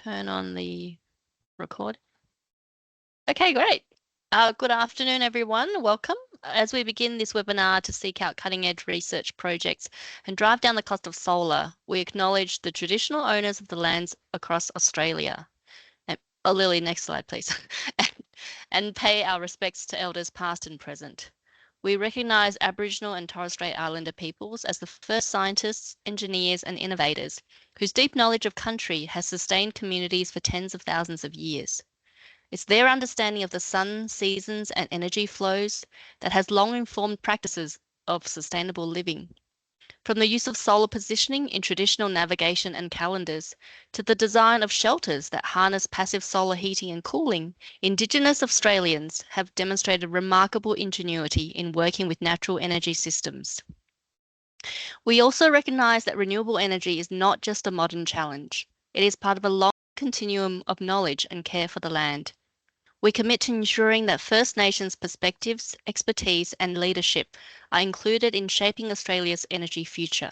turn on the record. Okay, great. Good afternoon, everyone. Welcome. As we begin this webinar to seek out cutting-edge research projects and drive down the cost of solar, we acknowledge the traditional owners of the lands across Australia. And, Lily, next slide, please. and pay our respects to elders past and present. We recognise Aboriginal and Torres Strait Islander peoples as the first scientists, engineers and innovators whose deep knowledge of country has sustained communities for tens of thousands of years. It's their understanding of the sun, seasons and energy flows that has long informed practices of sustainable living. From the use of solar positioning in traditional navigation and calendars to the design of shelters that harness passive solar heating and cooling, Indigenous Australians have demonstrated remarkable ingenuity in working with natural energy systems. We also recognise that renewable energy is not just a modern challenge. It is part of a long continuum of knowledge and care for the land. We commit to ensuring that First Nations perspectives, expertise and leadership are included in shaping Australia's energy future.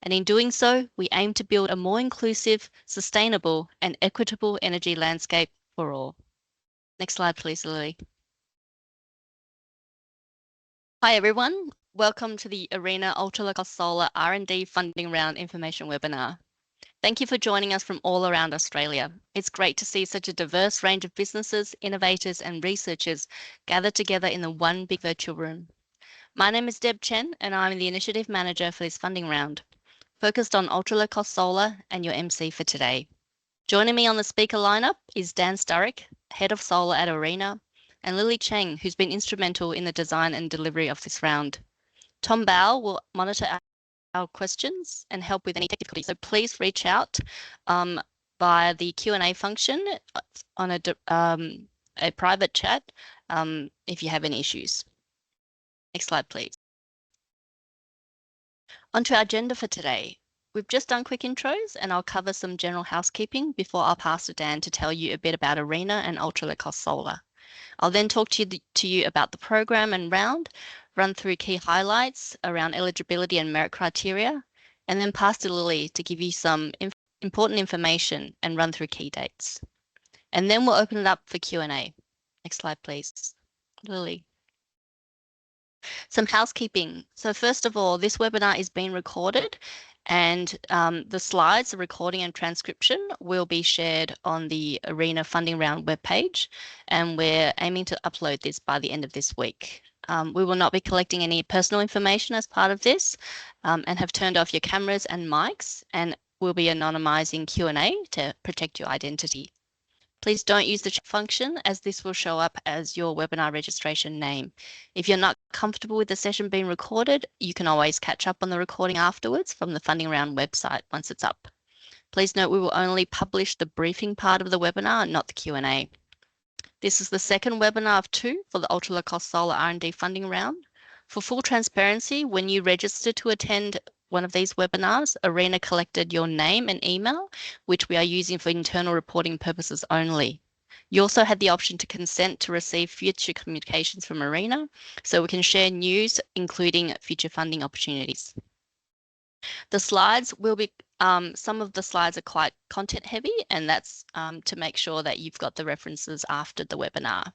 And in doing so, we aim to build a more inclusive, sustainable and equitable energy landscape for all. Next slide, please, Lily. Hi, everyone. Welcome to the ARENA Ultra-Low-Cost Solar R&D Funding Round Information Webinar. Thank you for joining us from all around Australia. It's great to see such a diverse range of businesses, innovators and researchers gathered together in the one big virtual room. My name is Deb Chen and I'm the Initiative Manager for this funding round, focused on ultra-low-cost solar and your MC for today. Joining me on the speaker lineup is Dan Sturrock, Head of Solar at ARENA, and Lily Cheng, who's been instrumental in the design and delivery of this round. Tom Bow will monitor our questions and help with any difficulties. So please reach out via the Q&A function on a private chat if you have any issues. Next slide, please. Onto our agenda for today. We've just done quick intros and I'll cover some general housekeeping before I'll pass to Dan to tell you a bit about ARENA and ultra-low-cost solar. I'll then talk to you about the program and round, run through key highlights around eligibility and merit criteria, and then pass to Lily to give you some important information and run through key dates. And then we'll open it up for Q&A. Next slide, please. Lily. Some housekeeping. So first of all, this webinar is being recorded and the slides, the recording and transcription will be shared on the ARENA Funding Round webpage, and we're aiming to upload this by the end of this week. We will not be collecting any personal information as part of this and have turned off your cameras and mics, and we'll be anonymizing Q&A to protect your identity. Please don't use the chat function as this will show up as your webinar registration name. If you're not comfortable with the session being recorded, you can always catch up on the recording afterwards from the Funding Round website once it's up. Please note we will only publish the briefing part of the webinar, not the Q&A. This is the second webinar of 2 for the ultra-low-cost solar R&D funding round. For full transparency, when you register to attend one of these webinars, ARENA collected your name and email, which we are using for internal reporting purposes only. You also had the option to consent to receive future communications from ARENA, so we can share news, including future funding opportunities. The slides will be, some of the slides are quite content heavy, and that's to make sure that you've got the references after the webinar.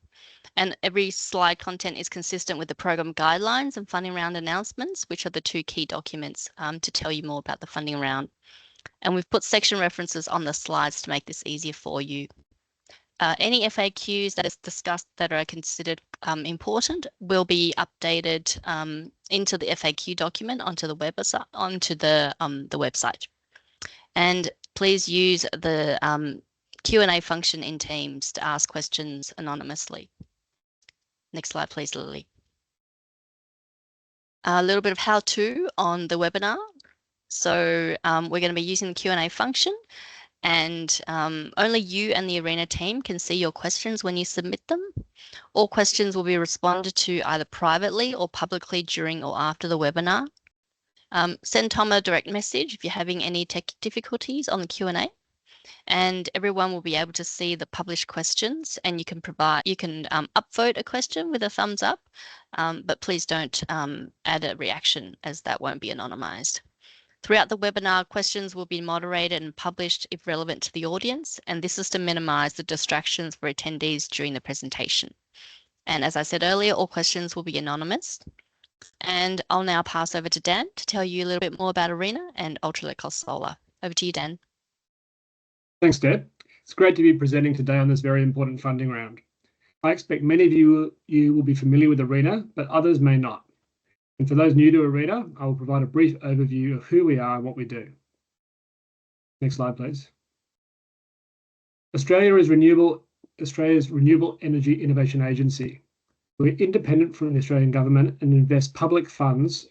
And every slide content is consistent with the program guidelines and funding round announcements, which are the 2 key documents to tell you more about the funding round. And we've put section references on the slides to make this easier for you. Any FAQs that is discussed that are considered important will be updated into the FAQ document onto the website. And please use the Q&A function in Teams to ask questions anonymously. Next slide, please, Lily. A little bit of how-to on the webinar. So we're going to be using the Q&A function, and only you and the ARENA team can see your questions when you submit them. All questions will be responded to either privately or publicly during or after the webinar. Send Tom a direct message if you're having any tech difficulties on the Q&A. And everyone will be able to see the published questions, and you can upvote a question with a thumbs up, but please don't add a reaction as that won't be anonymized. Throughout the webinar, questions will be moderated and published if relevant to the audience, and this is to minimize the distractions for attendees during the presentation. And as I said earlier, all questions will be anonymous. And I'll now pass over to Dan to tell you a little bit more about ARENA and ultra-low-cost solar. Over to you, Dan. Thanks, Deb. It's great to be presenting today on this very important funding round. I expect many of you will be familiar with ARENA, but others may not. And for those new to ARENA, I will provide a brief overview of who we are and what we do. Next slide, please. Australia's Renewable Energy Innovation Agency. We're independent from the Australian government and invest public funds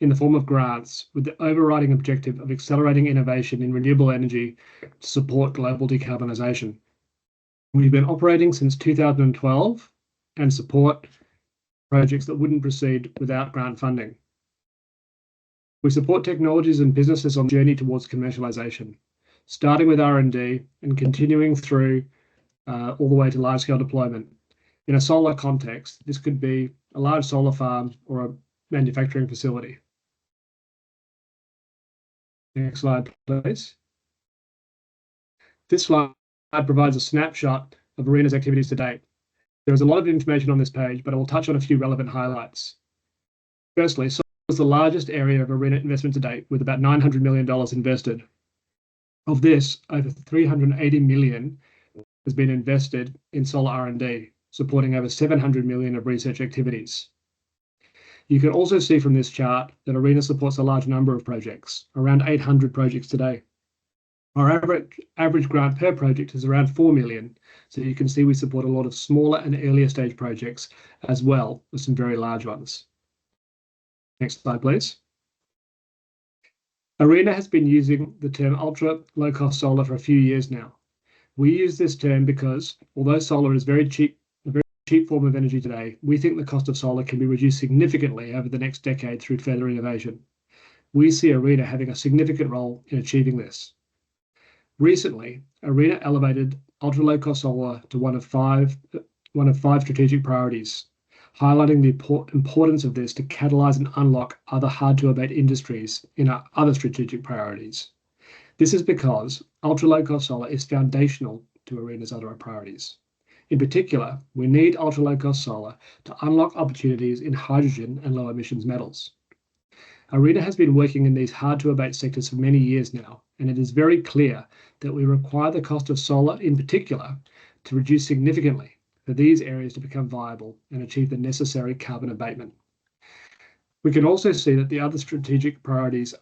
in the form of grants with the overriding objective of accelerating innovation in renewable energy to support global decarbonisation. We've been operating since 2012 and support projects that wouldn't proceed without grant funding. We support technologies and businesses on the journey towards commercialisation, starting with R&D and continuing through all the way to large-scale deployment. In a solar context, this could be a large solar farm or a manufacturing facility. Next slide, please. This slide provides a snapshot of ARENA's activities to date. There is a lot of information on this page, but I will touch on a few relevant highlights. Firstly, solar is the largest area of ARENA investment to date, with about $900 million invested. Of this, over $380 million has been invested in solar R&D, supporting over $700 million of research activities. You can also see from this chart that ARENA supports a large number of projects, around 800 projects today. Our average grant per project is around $4 million, so you can see we support a lot of smaller and earlier stage projects as well as some very large ones. Next slide, please. ARENA has been using the term ultra low-cost solar for a few years now. We use this term because although solar is a very cheap form of energy today, we think the cost of solar can be reduced significantly over the next decade through further innovation. We see ARENA having a significant role in achieving this. Recently, ARENA elevated ultra-low-cost solar to one of five strategic priorities, highlighting the importance of this to catalyse and unlock other hard-to-abate industries in our other strategic priorities. This is because ultra-low-cost solar is foundational to ARENA's other priorities. In particular, we need ultra-low-cost solar to unlock opportunities in hydrogen and low emissions metals. ARENA has been working in these hard-to-abate sectors for many years now, and it is very clear that we require the cost of solar in particular to reduce significantly for these areas to become viable and achieve the necessary carbon abatement. We can also see that the other strategic priorities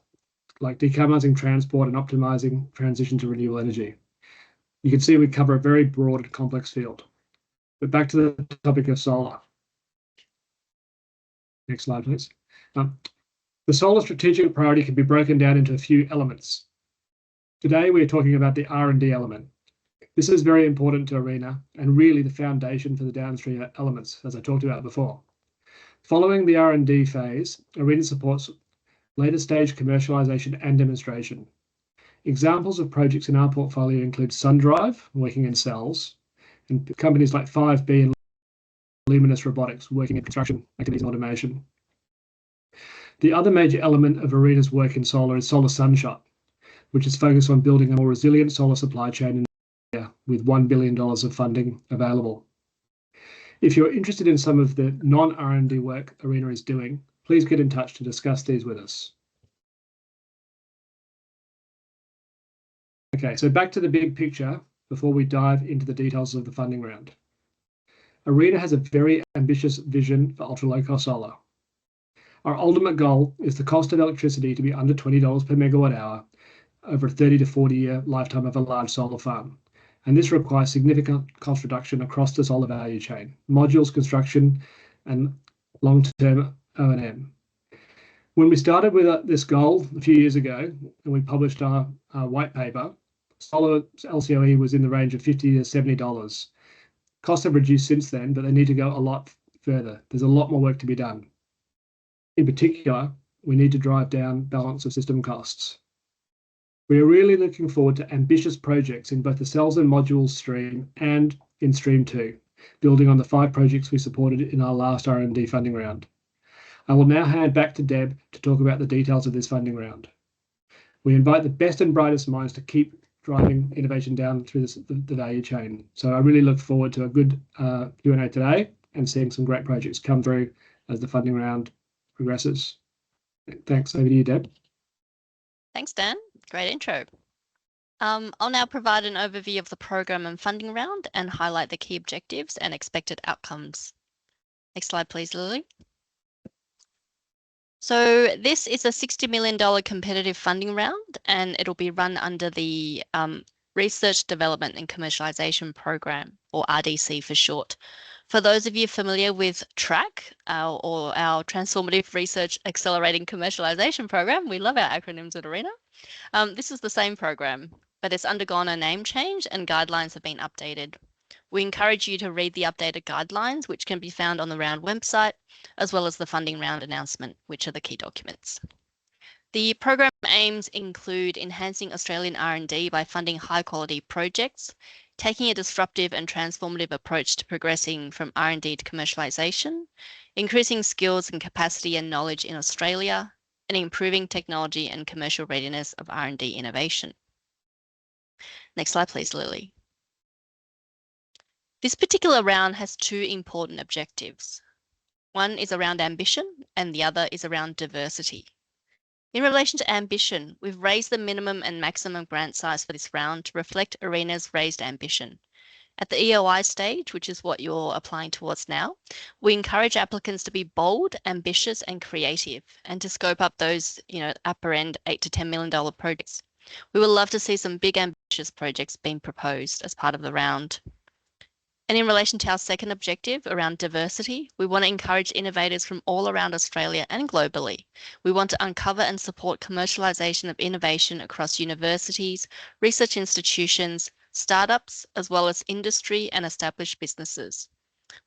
like decarbonising transport and optimising transition to renewable energy. You can see we cover a very broad and complex field. But back to the topic of solar. Next slide, please. The solar strategic priority can be broken down into a few elements. Today, we are talking about the R&D element. This is very important to ARENA and really the foundation for the downstream elements, as I talked about before. Following the R&D phase, ARENA supports later stage commercialisation and demonstration. Examples of projects in our portfolio include SunDrive, working in cells, and companies like 5B and Luminous Robotics, working in construction activities and automation. The other major element of ARENA's work in solar is Solar Sunshot, which is focused on building a more resilient solar supply chain in Australia with $1 billion of funding available. If you're interested in some of the non-R&D work ARENA is doing, please get in touch to discuss these with us. Okay, so back to the big picture before we dive into the details of the funding round. ARENA has a very ambitious vision for ultra-low-cost solar. Our ultimate goal is the cost of electricity to be under $20 per megawatt hour over a 30 to 40 year lifetime of a large solar farm. And this requires significant cost reduction across the solar value chain, modules, construction, and long-term O&M. When we started with this goal a few years ago, and we published our white paper, solar LCOE was in the range of $50 to $70. Costs have reduced since then, but they need to go a lot further. There's a lot more work to be done. In particular, we need to drive down balance of system costs. We are really looking forward to ambitious projects in both the cells and modules stream and in stream 2, building on the 5 projects we supported in our last R&D funding round. I will now hand back to Deb to talk about the details of this funding round. We invite the best and brightest minds to keep driving innovation down through the value chain. So I really look forward to a good Q&A today and seeing some great projects come through as the funding round progresses. Thanks. Over to you, Deb. Thanks, Dan. Great intro. I'll now provide an overview of the program and funding round and highlight the key objectives and expected outcomes. Next slide, please, Lily. So this is a $60 million competitive funding round, and it'll be run under the Research, Development and Commercialization Program, or RDC for short. For those of you familiar with TRAC, or our Transformative Research Accelerating Commercialization Program, we love our acronyms at ARENA. This is the same program, but it's undergone a name change and guidelines have been updated. We encourage you to read the updated guidelines, which can be found on the round website, as well as the funding round announcement, which are the key documents. The program aims include enhancing Australian R&D by funding high-quality projects, taking a disruptive and transformative approach to progressing from R&D to commercialisation, increasing skills and capacity and knowledge in Australia, and improving technology and commercial readiness of R&D innovation. Next slide, please, Lily. This particular round has two important objectives. One is around ambition and the other is around diversity. In relation to ambition, we've raised the minimum and maximum grant size for this round to reflect ARENA's raised ambition. At the EOI stage, which is what you're applying towards now, we encourage applicants to be bold, ambitious and creative and to scope up those, upper end $8 to $10 million projects. We would love to see some big ambitious projects being proposed as part of the round. And in relation to our second objective around diversity, we want to encourage innovators from all around Australia and globally. We want to uncover and support commercialisation of innovation across universities, research institutions, startups, as well as industry and established businesses.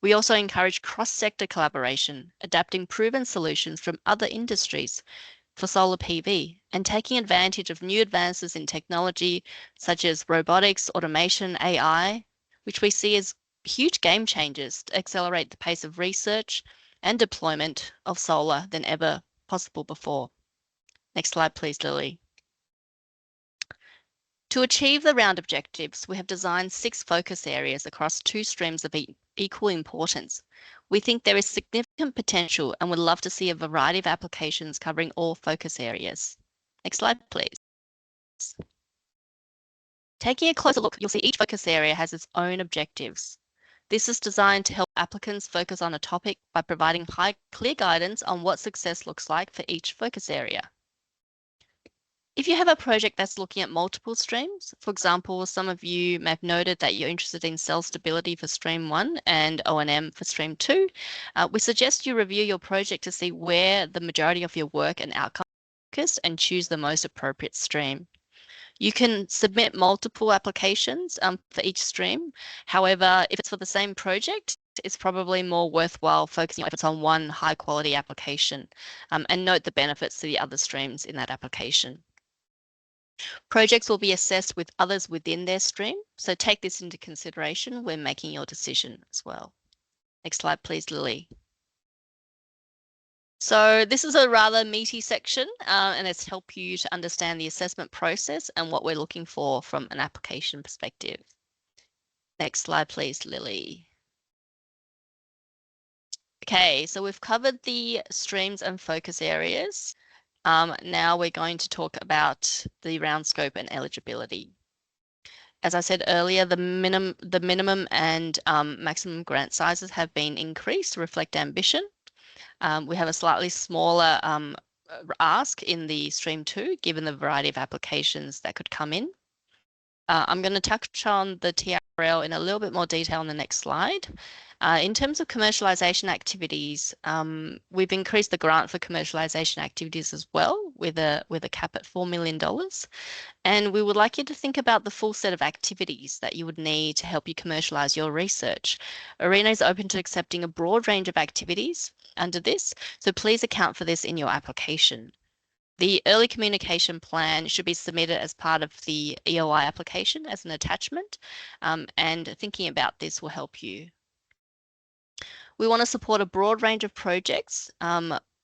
We also encourage cross-sector collaboration, adapting proven solutions from other industries for solar PV and taking advantage of new advances in technology such as robotics, automation, AI, which we see as huge game changers to accelerate the pace of research and deployment of solar than ever possible before. Next slide, please, Lily. To achieve the round objectives, we have designed 6 focus areas across 2 streams of equal importance. We think there is significant potential and would love to see a variety of applications covering all focus areas. Next slide, please. Taking a closer look, you'll see each focus area has its own objectives. This is designed to help applicants focus on a topic by providing clear guidance on what success looks like for each focus area. If you have a project that's looking at multiple streams, for example, some of you may have noted that you're interested in cell stability for stream 1 and O&M for stream 2, we suggest you review your project to see where the majority of your work and outcome focus and choose the most appropriate stream. You can submit multiple applications for each stream. However, if it's for the same project, it's probably more worthwhile focusing if it's on one high quality application and note the benefits to the other streams in that application. Projects will be assessed with others within their stream, so take this into consideration when making your decision as well. Next slide, please, Lily. So this is a rather meaty section and it's helped you to understand the assessment process and what we're looking for from an application perspective. Next slide, please, Lily. Okay, so we've covered the streams and focus areas. Now we're going to talk about the round scope and eligibility. As I said earlier, the minimum and maximum grant sizes have been increased to reflect ambition. We have a slightly smaller ask in the stream 2, given the variety of applications that could come in. I'm going to touch on the TRL in a little bit more detail on the next slide. In terms of commercialisation activities, we've increased the grant for commercialisation activities as well with a cap at $4 million. And we would like you to think about the full set of activities that you would need to help you commercialise your research. ARENA is open to accepting a broad range of activities under this, so please account for this in your application. The early communication plan should be submitted as part of the EOI application as an attachment, and thinking about this will help you. We want to support a broad range of projects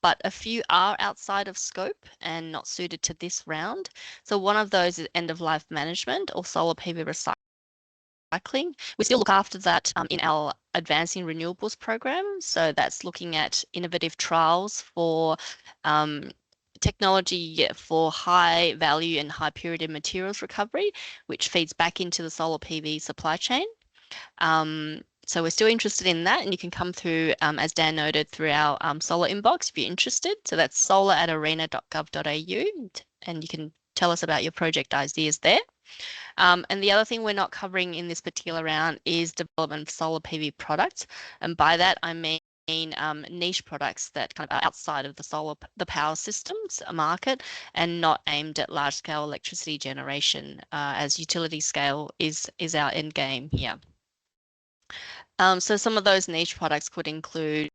but a few are outside of scope and not suited to this round. So one of those is end-of-life management or solar PV recycling. We still look after that in our Advancing Renewables program. So that's looking at innovative trials for technology for high value and high purity materials recovery, which feeds back into the solar PV supply chain. So we're still interested in that, and you can come through, as Dan noted, through our solar inbox if you're interested. So that's solar@arena.gov.au, and you can tell us about your project ideas there. And the other thing we're not covering in this particular round is development of solar PV products, and by that I mean niche products that kind of are outside of the power systems market and not aimed at large scale electricity generation, as utility scale is our end game here. So some of those niche products could include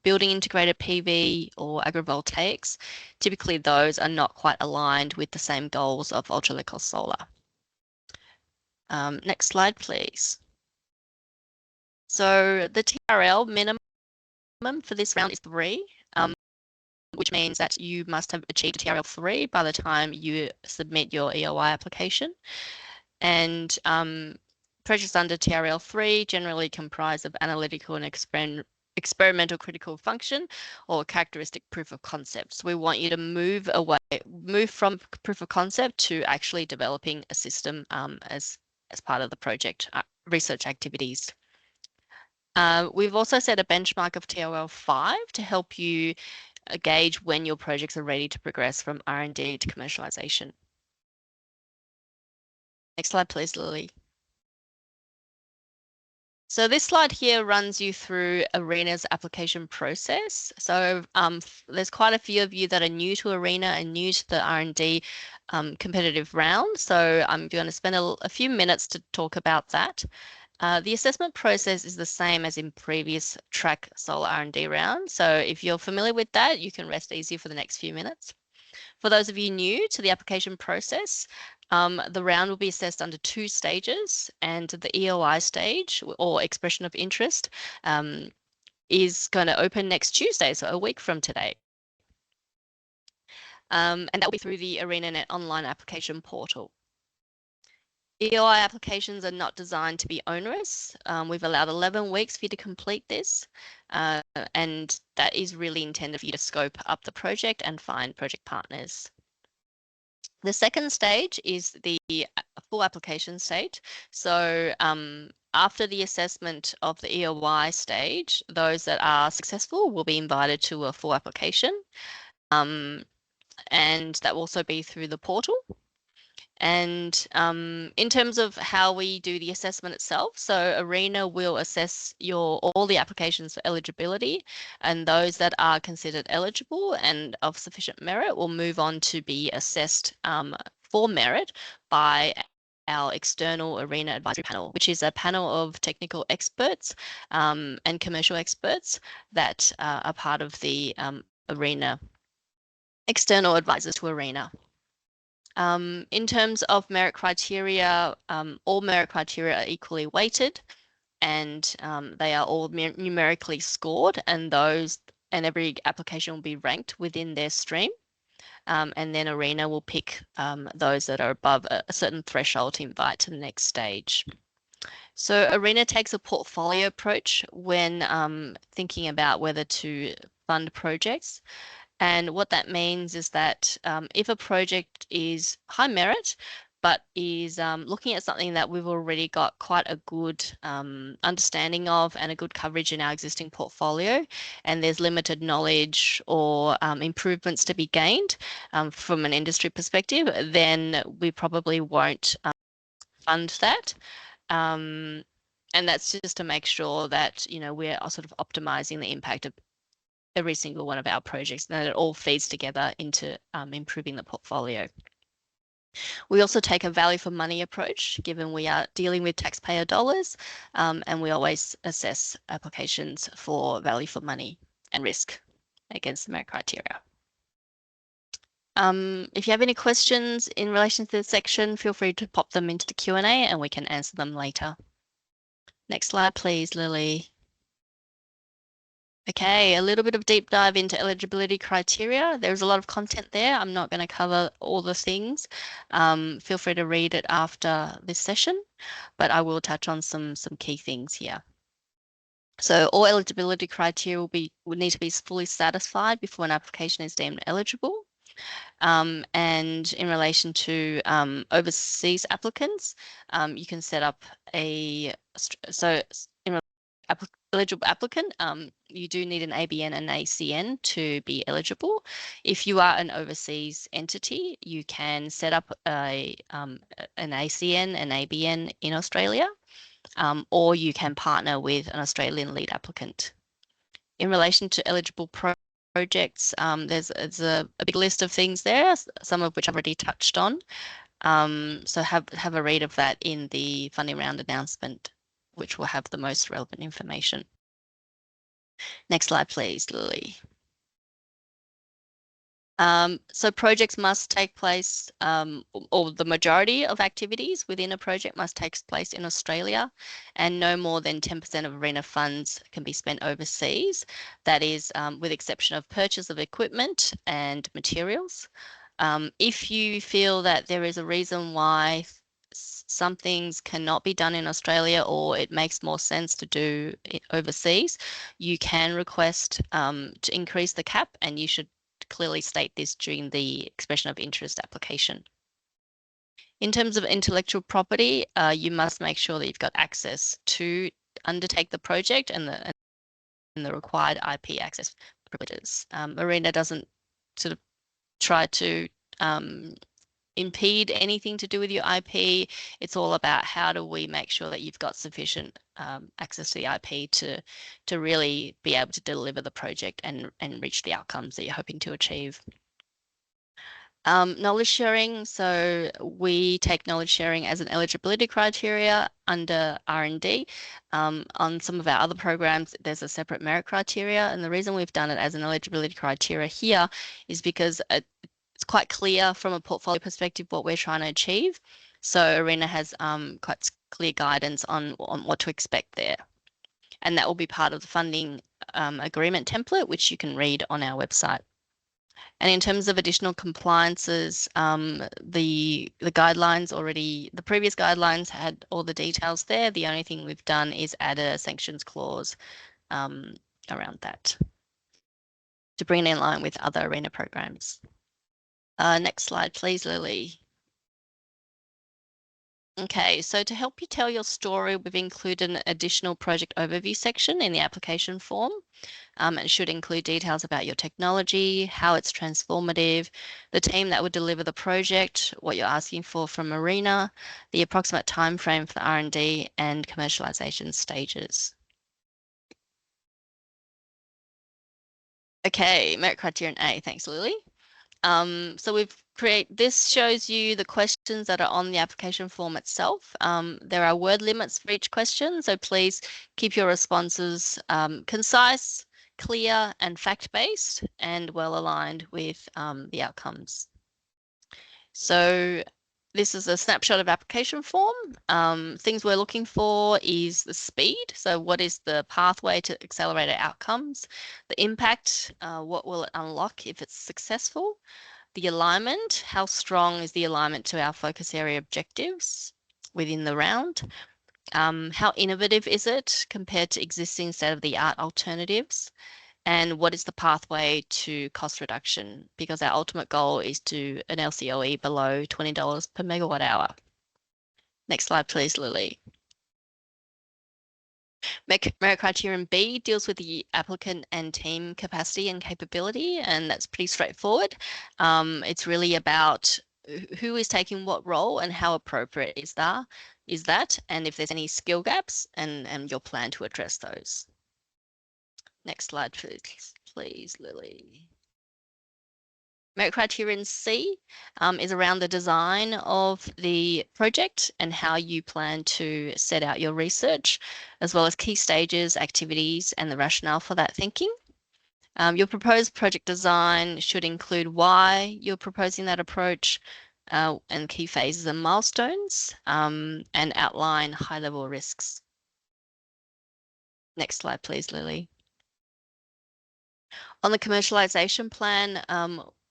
building integrated PV or agrivoltaics. Typically, those are not quite aligned with the same goals of ultra low cost solar. Next slide, please. So the TRL minimum for this round is 3, which means that you must have achieved a TRL 3 by the time you submit your EOI application. And projects under TRL 3 generally comprise of analytical and experimental critical function or characteristic proof of concept. So we want you to move from proof of concept to actually developing a system as part of the project research activities. We've also set a benchmark of TRL 5 to help you gauge when your projects are ready to progress from R&D to commercialization. Next slide, please, Lily. So this slide here runs you through ARENA's application process. So there's quite a few of you that are new to ARENA and new to the R&D competitive round. So I'm going to spend a few minutes to talk about that. The assessment process is the same as in previous track solar R&D round. So if you're familiar with that, you can rest easy for the next few minutes. For those of you new to the application process, the round will be assessed under 2 stages, and the EOI stage or expression of interest is going to open next Tuesday, so a week from today. And that will be through the ArenaNet online application portal. EOI applications are not designed to be onerous. We've allowed 11 weeks for you to complete this, and that is really intended for you to scope up the project and find project partners. The second stage is the full application stage. So after the assessment of the EOI stage, those that are successful will be invited to a full application, and that will also be through the portal. And in terms of how we do the assessment itself, so ARENA will assess all the applications for eligibility, and those that are considered eligible and of sufficient merit will move on to be assessed for merit by our external ARENA advisory panel, which is a panel of technical experts and commercial experts that are part of the ARENA external advisors to ARENA. In terms of merit criteria, all merit criteria are equally weighted, and they are all numerically scored, and every application will be ranked within their stream. And then ARENA will pick those that are above a certain threshold to invite to the next stage. So ARENA takes a portfolio approach when thinking about whether to fund projects. And what that means is that if a project is high merit, but is looking at something that we've already got quite a good understanding of and a good coverage in our existing portfolio, and there's limited knowledge or improvements to be gained from an industry perspective, then we probably won't fund that. And that's just to make sure that, we're sort of optimizing the impact of every single one of our projects, and that it all feeds together into improving the portfolio. We also take a value for money approach, given we are dealing with taxpayer dollars, and we always assess applications for value for money and risk against the merit criteria. If you have any questions in relation to this section, feel free to pop them into the Q&A and we can answer them later. Next slide, please, Lily. Okay, a little bit of deep dive into eligibility criteria. There's a lot of content there. I'm not going to cover all the things. Feel free to read it after this session, but I will touch on some key things here. So all eligibility criteria will need to be fully satisfied before an application is deemed eligible. And in relation to overseas applicants, you can set up eligible applicant, you do need an ABN and ACN to be eligible. If you are an overseas entity, you can set up an ACN and ABN in Australia, or you can partner with an Australian lead applicant. In relation to eligible projects, there's a big list of things there, some of which I've already touched on. So have a read of that in the funding round announcement, which will have the most relevant information. Next slide, please, Lily. So projects must take place, or the majority of activities within a project must take place in Australia, and no more than 10% of ARENA funds can be spent overseas. That is with exception of purchase of equipment and materials. If you feel that there is a reason why some things cannot be done in Australia or it makes more sense to do it overseas, you can request to increase the cap, and you should clearly state this during the expression of interest application. In terms of intellectual property, you must make sure that you've got access to undertake the project and the required IP access privileges. ARENA doesn't sort of try to impede anything to do with your IP. It's all about how do we make sure that you've got sufficient access to the IP to really be able to deliver the project and reach the outcomes that you're hoping to achieve. Knowledge sharing. So we take knowledge sharing as an eligibility criteria under R&D. On some of our other programs, there's a separate merit criteria. And the reason we've done it as an eligibility criteria here is because it's quite clear from a portfolio perspective what we're trying to achieve. So ARENA has quite clear guidance on what to expect there. And that will be part of the funding agreement template, which you can read on our website. And in terms of additional compliances, the guidelines already, the previous guidelines had all the details there. The only thing we've done is add a sanctions clause around that to bring it in line with other ARENA programs. Next slide, please, Lily. Okay, so to help you tell your story, we've included an additional project overview section in the application form. It should include details about your technology, how it's transformative, the team that would deliver the project, what you're asking for from ARENA, the approximate timeframe for the R&D, and commercialization stages. Okay, merit criterion A. Thanks, Lily. So this shows you the questions that are on the application form itself. There are word limits for each question, so please keep your responses concise, clear, and fact-based, and well aligned with the outcomes. So this is a snapshot of application form. Things we're looking for is the speed. So what is the pathway to accelerated outcomes? The impact, what will it unlock if it's successful? The alignment, how strong is the alignment to our focus area objectives within the round? How innovative is it compared to existing state-of-the-art alternatives? And what is the pathway to cost reduction? Because our ultimate goal is to an LCOE below $20 per megawatt hour. Next slide, please, Lily. Merit criterion B deals with the applicant and team capacity and capability, and that's pretty straightforward. It's really about who is taking what role and how appropriate is that, and if there's any skill gaps and your plan to address those. Next slide, please, Lily. Merit criterion C is around the design of the project and how you plan to set out your research, as well as key stages, activities, and the rationale for that thinking. Your proposed project design should include why you're proposing that approach and key phases and milestones, and outline high-level risks. Next slide, please, Lily. On the commercialization plan,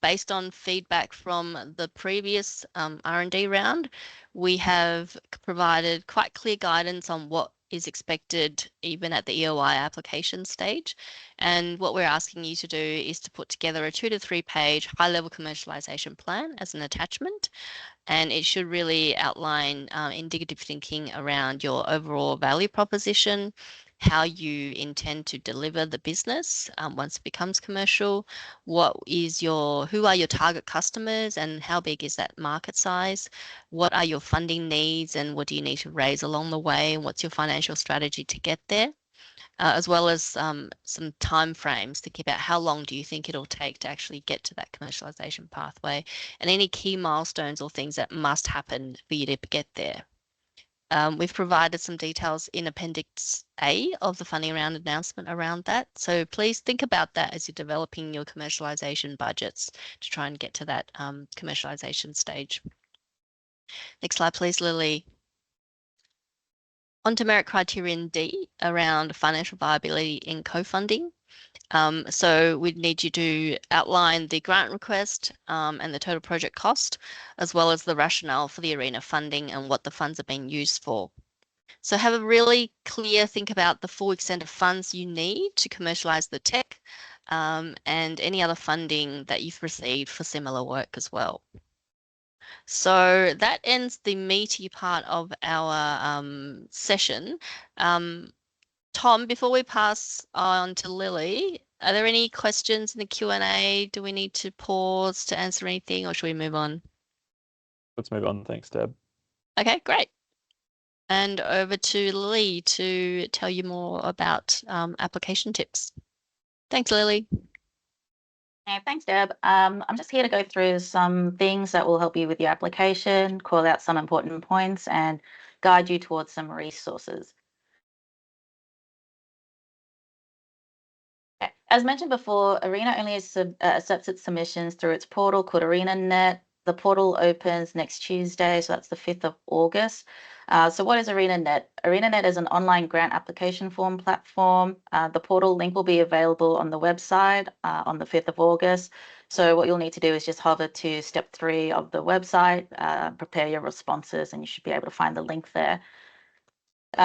based on feedback from the previous R&D round, we have provided quite clear guidance on what is expected even at the EOI application stage. And what we're asking you to do is to put together a 2 to 3 page high-level commercialization plan as an attachment. And it should really outline indicative thinking around your overall value proposition, how you intend to deliver the business once it becomes commercial, who are your target customers and how big is that market size, what are your funding needs and what do you need to raise along the way, and what's your financial strategy to get there, as well as some time frames to keep out how long do you think it'll take to actually get to that commercialization pathway, and any key milestones or things that must happen for you to get there. We've provided some details in Appendix A of the funding round announcement around that. So please think about that as you're developing your commercialization budgets to try and get to that commercialization stage. Next slide, please, Lily. On to merit criterion D around financial viability in co-funding. So we'd need you to outline the grant request and the total project cost, as well as the rationale for the ARENA funding and what the funds are being used for. So have a really clear think about the full extent of funds you need to commercialize the tech and any other funding that you've received for similar work as well. So that ends the meaty part of our session. Tom, before we pass on to Lily, are there any questions in the Q&A? Do we need to pause to answer anything or should we move on? Let's move on. Thanks, Deb. Okay, great. And over to Lily to tell you more about application tips. Thanks, Lily. Hey, thanks, Deb. I'm just here to go through some things that will help you with your application, call out some important points, and guide you towards some resources. As mentioned before, ARENA only accepts its submissions through its portal called ArenaNet. The portal opens next Tuesday, so that's the 5th of August. So what is ArenaNet? ArenaNet is an online grant application form platform. The portal link will be available on the website on the 5th of August. So what you'll need to do is just hover to step 3 of the website, prepare your responses, and you should be able to find the link there.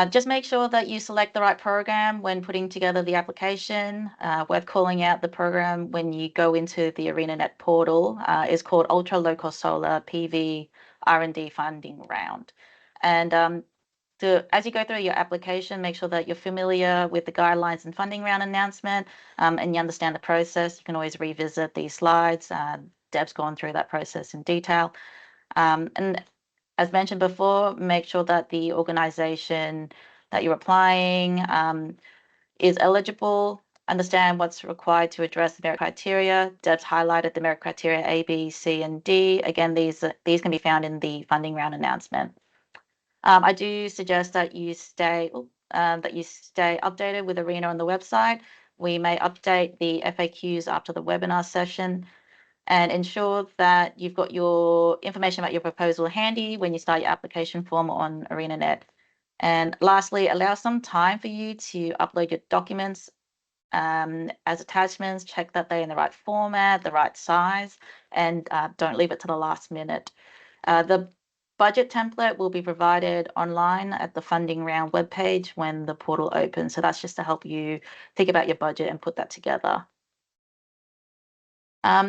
Just make sure that you select the right program when putting together the application. Worth calling out, the program when you go into the ArenaNet portal is called Ultra Low Cost Solar PV R&D Funding Round. And as you go through your application, make sure that you're familiar with the guidelines and funding round announcement and you understand the process. You can always revisit these slides. Deb's gone through that process in detail. And as mentioned before, make sure that the organization that you're applying is eligible, understand what's required to address the merit criteria. Deb's highlighted the merit criteria A, B, C, and D. Again, these can be found in the funding round announcement. I do suggest that you stay updated with ARENA on the website. We may update the FAQs after the webinar session, and ensure that you've got your information about your proposal handy when you start your application form on ArenaNet. And lastly, allow some time for you to upload your documents as attachments. Check that they're in the right format, the right size, and don't leave it to the last minute. The budget template will be provided online at the funding round webpage when the portal opens. So that's just to help you think about your budget and put that together.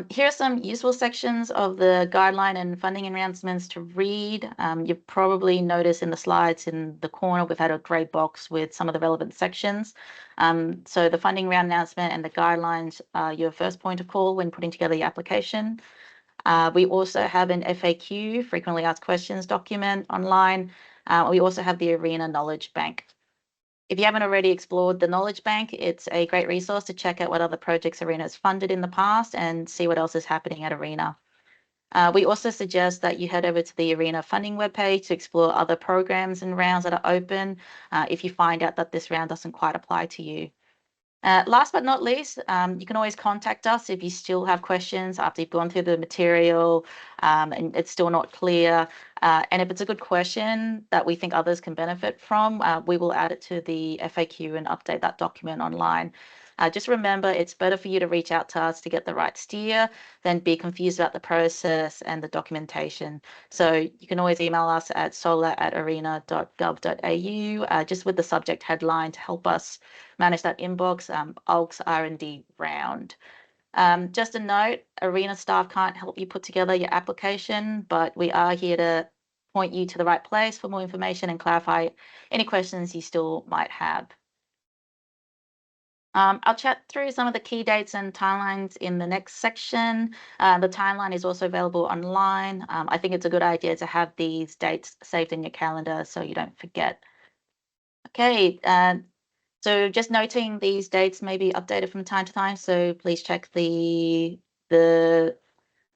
Here are some useful sections of the guideline and funding announcements to read. You've probably noticed in the slides in the corner, we've had a grey box with some of the relevant sections. So the funding round announcement and the guidelines are your first point of call when putting together your application. We also have an FAQ, frequently asked questions document online. We also have the ARENA Knowledge Bank. If you haven't already explored the Knowledge Bank, it's a great resource to check out what other projects ARENA has funded in the past and see what else is happening at ARENA. We also suggest that you head over to the ARENA funding webpage to explore other programs and rounds that are open if you find out that this round doesn't quite apply to you. Last but not least, you can always contact us if you still have questions after you've gone through the material and it's still not clear. And if it's a good question that we think others can benefit from, we will add it to the FAQ and update that document online. Just remember, it's better for you to reach out to us to get the right steer than be confused about the process and the documentation. So you can always email us at solar@arena.gov.au, just with the subject headline to help us manage that inbox, AUKS R&D round. Just a note, Arena staff can't help you put together your application, but we are here to point you to the right place for more information and clarify any questions you still might have. I'll chat through some of the key dates and timelines in the next section. The timeline is also available online. I think it's a good idea to have these dates saved in your calendar so you don't forget. Okay, so just noting these dates may be updated from time to time, so please check the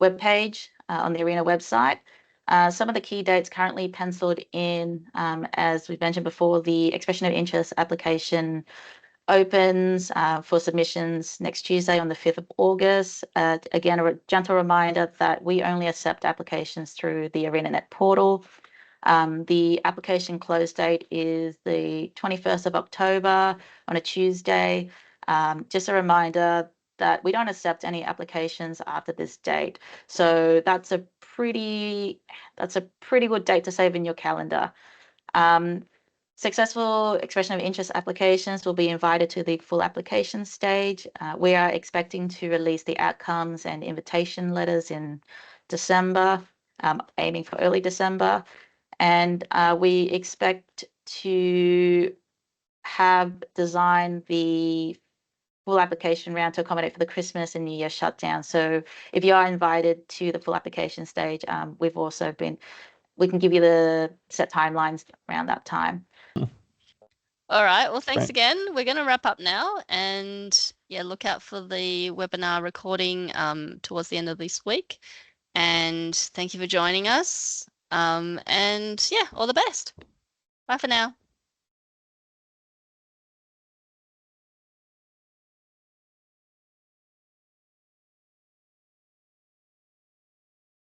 webpage on the Arena website. Some of the key dates currently penciled in, as we mentioned before, the expression of interest application opens for submissions next Tuesday on the 5th of August. Again, a gentle reminder that we only accept applications through the ArenaNet portal. The application close date is the 21st of October on a Tuesday. Just a reminder that we don't accept any applications after this date. So that's a pretty good date to save in your calendar. Successful expression of interest applications will be invited to the full application stage. We are expecting to release the outcomes and invitation letters in December, aiming for early December. And we expect to have designed the full application round to accommodate for the Christmas and New Year shutdown. So if you are invited to the full application stage, we can give you the set timelines around that time. All right. Well, thanks Great. again. We're going to wrap up now, and yeah, look out for the webinar recording towards the end of this week. And thank you for joining us. And yeah, all the best. Bye for now.